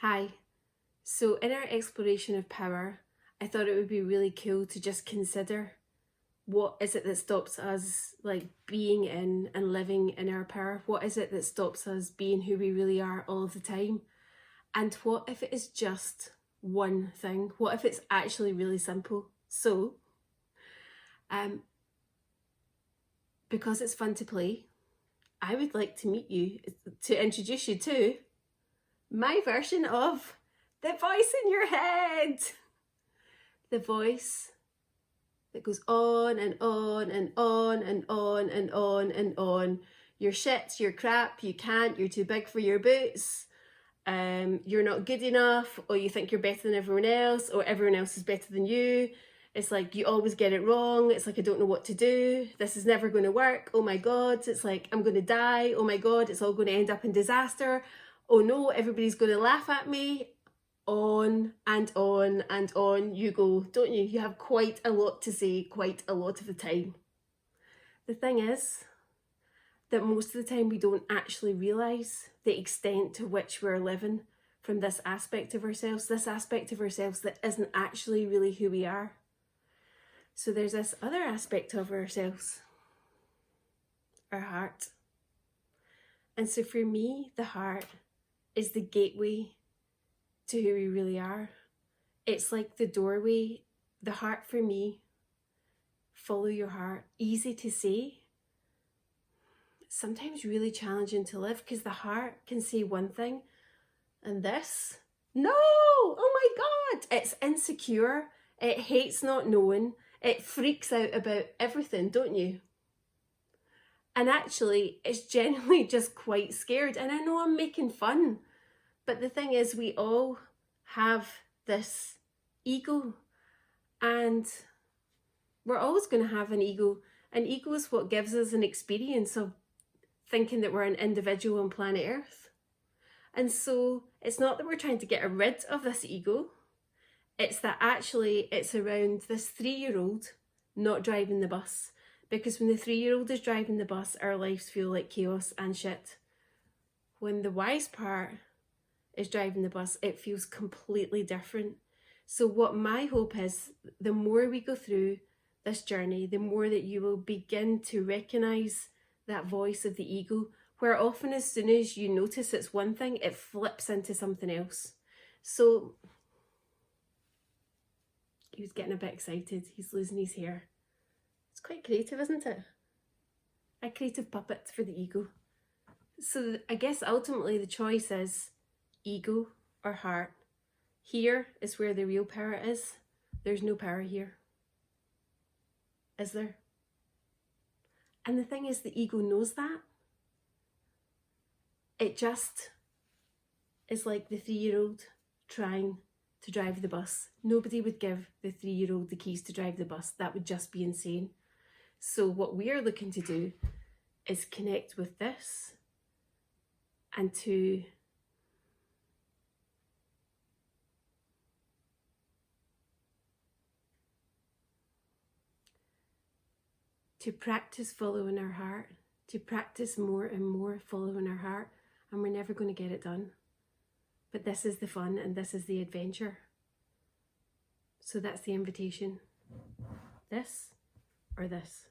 Hi. So in our exploration of power, I thought it would be really cool to just consider what is it that stops us being in and living in our power? What is it that stops us being who we really are all of the time? And what if it is just one thing? What if it's actually really simple? So, um, because it's fun to play, I would like to introduce you to my version of the voice in your head. The voice that goes on and on and on and on and on and on. You're shit, you're crap, you can't, you're too big for your boots, you're not good enough, or you think you're better than everyone else, or everyone else is better than you. It's like you always get it wrong. It's like I don't know what to do. This is never going to work. Oh my God. It's like I'm going to die. Oh my God. It's all going to end up in disaster. Oh no, everybody's going to laugh at me. On and on and on you go, don't you? You have quite a lot to say quite a lot of the time. The thing is that most of the time we don't actually realise the extent to which we're living from this aspect of ourselves that isn't actually really who we are. So there's this other aspect of ourselves, our heart. And so for me, the heart is the gateway to who we really are. It's like the doorway. The heart for me, follow your heart. Easy to say, sometimes really challenging to live, because the heart can say one thing and this, no, oh my God, it's insecure, it hates not knowing, it freaks out about everything, don't you? And actually, it's genuinely just quite scared. And I know I'm making fun, but the thing is, we all have this ego, and we're always going to have an ego. An ego is what gives us an experience of thinking that we're an individual on planet Earth. And so it's not that we're trying to get rid of this ego. It's that actually it's around this 3-year-old not driving the bus. Because when the 3-year-old is driving the bus, our lives feel like chaos and shit. When the wise part is driving the bus, it feels completely different. So what my hope is, the more we go through this journey, the more that you will begin to recognize that voice of the ego, where often as soon as you notice it's one thing, it flips into something else. So he was getting a bit excited. He's losing his hair. It's quite creative, isn't it? A creative puppet for the ego. So I guess ultimately the choice is ego or heart. Here is where the real power is. There's no power here. Is there? And the thing is, the ego knows that. It just is like the 3-year-old trying to drive the bus. Nobody would give the 3-year-old the keys to drive the bus. That would just be insane. So what we are looking to do is connect with this and to practice following our heart, to practice more and more following our heart, and we're never going to get it done. But this is the fun and this is the adventure. So that's the invitation. This or this.